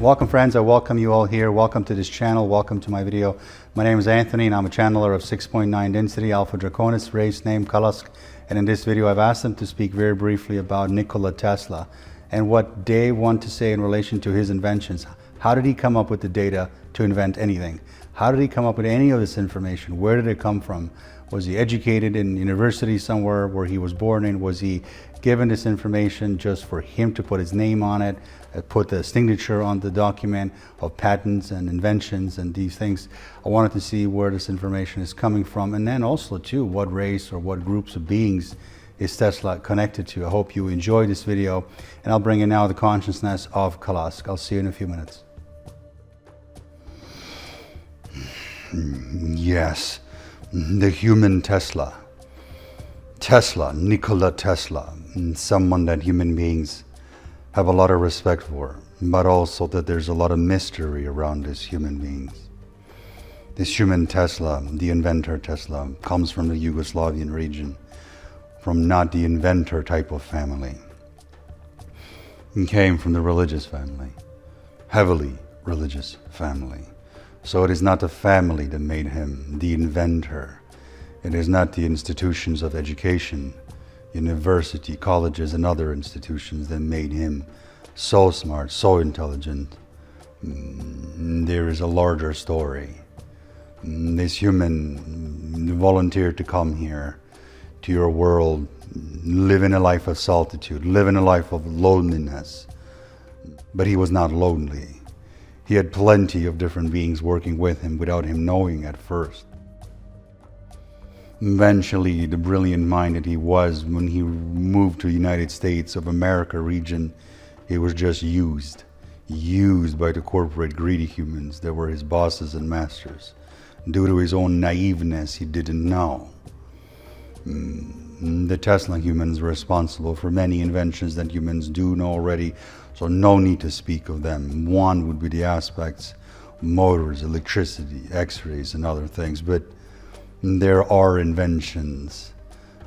Welcome friends, I welcome you all here. Welcome to this channel, welcome to my video. My name is Anthony and I'm a channeler of 6.9 density Alpha Draconis, race name KALASK. And in this video I've asked them to speak very briefly about Nikola Tesla and what they want to say in relation to his inventions. How did he come up with the data to invent anything? How did he come up with any of this information? Where did it come from? Was he educated in university somewhere where he was born in? Was he given this information just for him to put his name on it, put the signature on the document of patents and inventions and these things? I wanted to see where this information is coming from, and then also too, what race or what groups of beings is Tesla connected to. I hope you enjoy this video, and I'll bring in now the consciousness of KALASK. I'll see you in a few minutes. Yes, the human Tesla. Tesla, Nikola Tesla, someone that human beings have a lot of respect for, but also that there's a lot of mystery around this human beings. This human Tesla, the inventor Tesla, comes from the Yugoslavian region, from not the inventor type of family. He came from the religious family, heavily religious family. So it is not the family that made him the inventor. It is not the institutions of education, university, colleges, and other institutions that made him so smart, so intelligent. There is a larger story. This human volunteered to come here to your world, live in a life of solitude, live in a life of loneliness. But he was not lonely. He had plenty of different beings working with him without him knowing at first. Eventually, the brilliant mind that he was, when he moved to the United States of America region, he was just used by the corporate greedy humans that were his bosses and masters. Due to his own naiveness, he didn't know. The Tesla humans were responsible for many inventions that humans do know already, so no need to speak of them. One would be the aspects, motors, electricity, x-rays, and other things, but there are inventions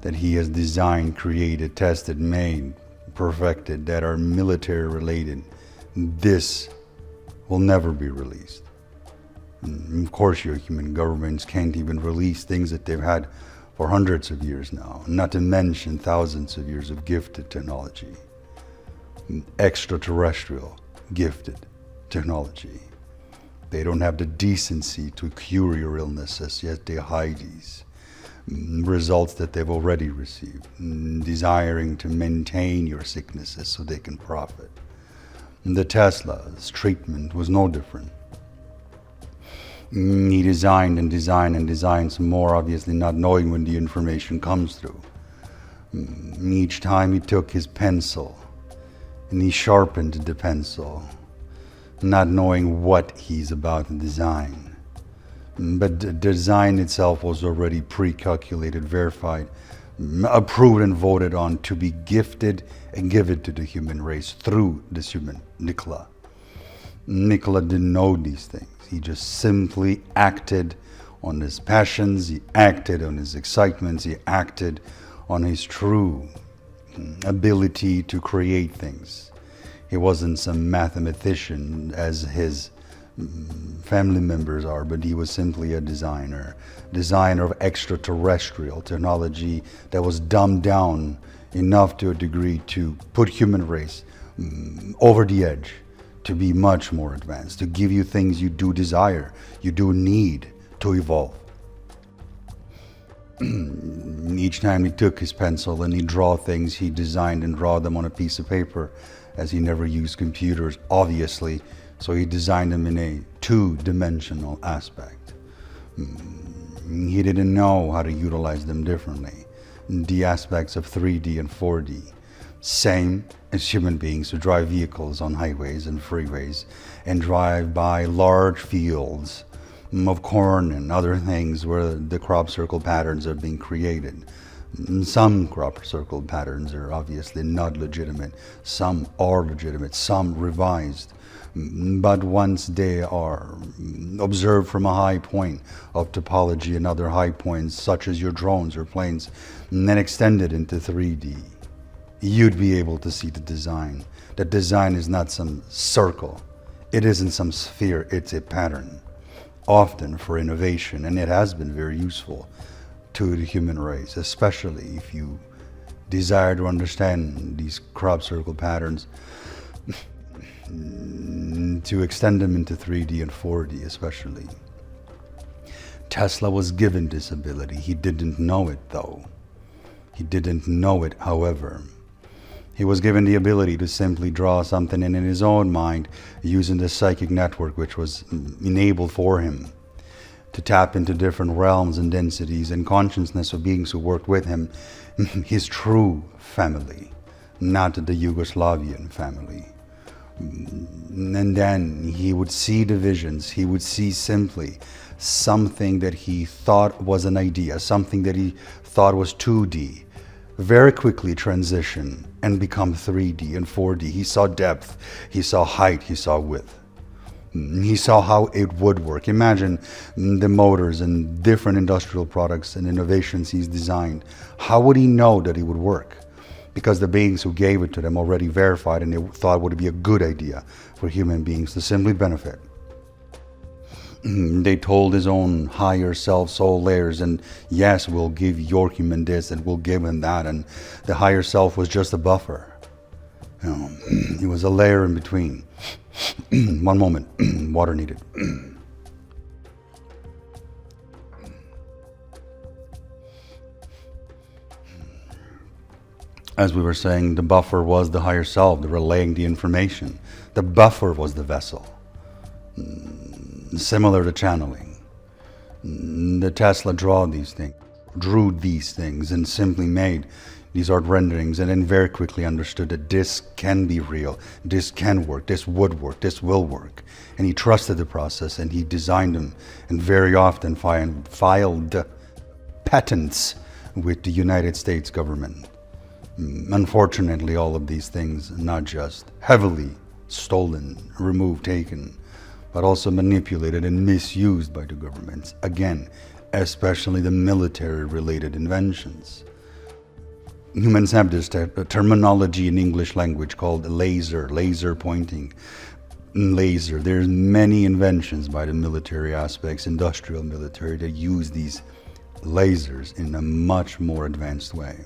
that he has designed, created, tested, made, perfected, that are military related. This will never be released. Of course, your human governments can't even release things that they've had for hundreds of years now, not to mention thousands of years of gifted technology. Extraterrestrial gifted technology. They don't have the decency to cure your illnesses, yet they hide these results that they've already received, desiring to maintain your sicknesses so they can profit. The Tesla's treatment was no different. He designed and designed and designed some more, obviously not knowing when the information comes through. Each time he took his pencil and he sharpened the pencil, not knowing what he's about to design. But the design itself was already pre-calculated, verified, approved and voted on to be gifted and given to the human race through this human, Nikola. Nikola didn't know these things. He just simply acted on his passions, he acted on his excitements, he acted on his true ability to create things. He wasn't some mathematician as his family members are, but he was simply a designer of extraterrestrial technology that was dumbed down enough to a degree to put human race over the edge, to be much more advanced, to give you things you do desire, you do need to evolve. Each time he took his pencil and he draw things, he designed and draw them on a piece of paper, as he never used computers, obviously, so he designed them in a two-dimensional aspect. He didn't know how to utilize them differently. The aspects of 3D and 4D. Same as human beings who drive vehicles on highways and freeways and drive by large fields of corn and other things where the crop circle patterns are being created. Some crop circle patterns are obviously not legitimate, some are legitimate, some revised. But once they are observed from a high point of topology and other high points, such as your drones or planes, and then extended into 3D, you'd be able to see the design. The design is not some circle. It isn't some sphere, it's a pattern, often for innovation, and it has been very useful to the human race, especially if you desire to understand these crop circle patterns, to extend them into 3D and 4D especially. Tesla was given this ability. He didn't know it though. He didn't know it, however. He was given the ability to simply draw something in his own mind using the psychic network which was enabled for him to tap into different realms and densities and consciousness of beings who worked with him, his true family, not the Yugoslavian family. And then he would see the visions. He would see simply something that he thought was an idea, something that he thought was 2D, very quickly transition and become 3D and 4D. He saw depth, he saw height, he saw width. He saw how it would work. Imagine the motors and different industrial products and innovations he's designed. How would he know that it would work? Because the beings who gave it to them already verified and they thought it would be a good idea for human beings to simply benefit. They told his own higher self, soul layers, and yes, we'll give your human this and we'll give him that, and the higher self was just a buffer. It was a layer in between. One moment, water needed. As we were saying, the buffer was the higher self, the relaying the information. The buffer was the vessel. Similar to channeling. The Tesla drew these things and simply made these art renderings, and then very quickly understood that this can be real, this can work, this would work, this will work. And he trusted the process and he designed them and very often filed patents with the United States government. Unfortunately, all of these things not just heavily stolen, removed, taken, but also manipulated and misused by the governments. Again, especially the military-related inventions. Humans have this terminology in English language called laser pointing, laser. There's many inventions by the military aspects, industrial military, that use these lasers in a much more advanced way.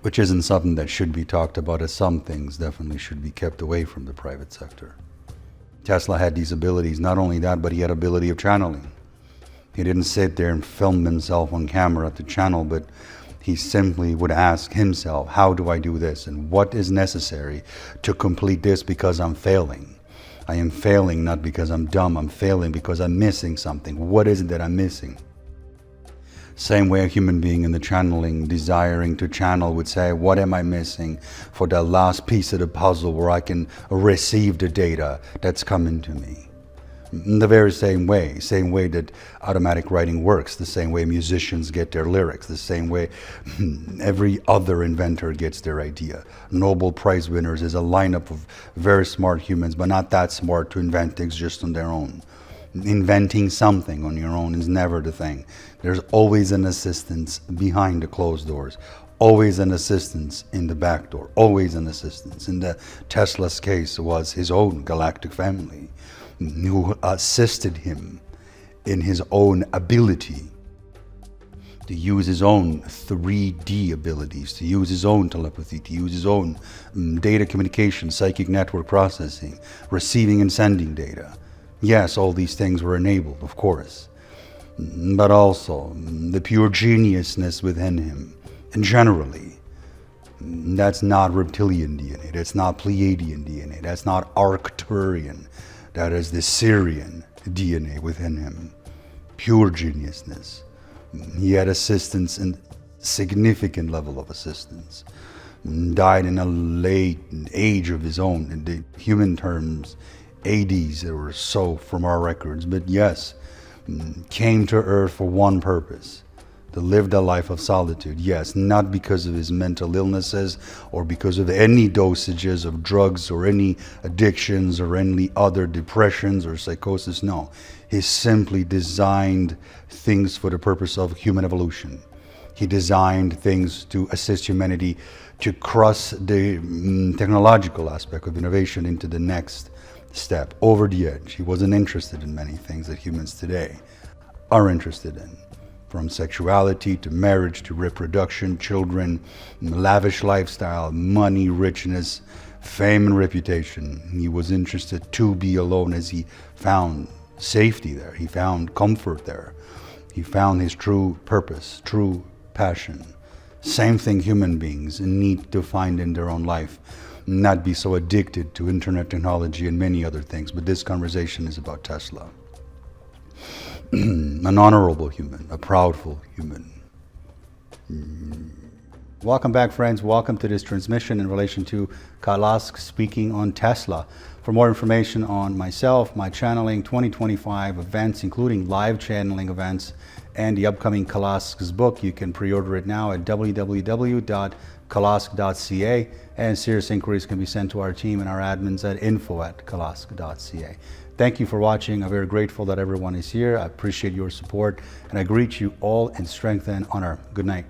Which isn't something that should be talked about, as some things definitely should be kept away from the private sector. Tesla had these abilities. Not only that, but he had ability of channeling. He didn't sit there and film himself on camera to channel, but he simply would ask himself, how do I do this? And what is necessary to complete this, because I'm failing? I am failing not because I'm dumb. I'm failing because I'm missing something. What is it that I'm missing? Same way a human being in the channeling, desiring to channel, would say, what am I missing for the last piece of the puzzle where I can receive the data that's coming to me? In the very same way that automatic writing works, the same way musicians get their lyrics, the same way every other inventor gets their idea. Nobel Prize winners is a lineup of very smart humans, but not that smart to invent things just on their own. Inventing something on your own is never the thing. There's always an assistance behind the closed doors, always an assistance in the back door, always an assistance. In the Tesla's case, was his own galactic family who assisted him in his own ability to use his own 3D abilities, to use his own telepathy, to use his own data communication, psychic network processing, receiving and sending data. Yes, all these things were enabled, of course, but also the pure geniusness within him. And generally, that's not reptilian DNA, that's not Pleiadian DNA, that's not Arcturian, that is the Syrian DNA within him. Pure geniusness. He had assistance, and significant level of assistance. Died in a late age of his own, in the human terms, 80s or so from our records, but yes, came to Earth for one purpose, to live the life of solitude. Yes, not because of his mental illnesses or because of any dosages of drugs or any addictions or any other depressions or psychosis. No, he simply designed things for the purpose of human evolution. He designed things to assist humanity to cross the technological aspect of innovation into the next step, over the edge. He wasn't interested in many things that humans today are interested in, from sexuality to marriage to reproduction, children, lavish lifestyle, money, richness, fame and reputation. He was interested to be alone, as he found safety there. He found comfort there. He found his true purpose, true passion. Same thing human beings need to find in their own life, not be so addicted to internet technology and many other things. But this conversation is about Tesla. An honorable human, a proudful human. Welcome back, friends. Welcome to this transmission in relation to KALASK speaking on Tesla. For more information on myself, my channeling 2025 events, including live channeling events, and the upcoming KALASK's book, you can pre-order it now at www.kalask.ca, and serious inquiries can be sent to our team and our admins at info@kalask.ca. Thank you for watching. I'm very grateful that everyone is here. I appreciate your support, and I greet you all in strength and honor. Good night.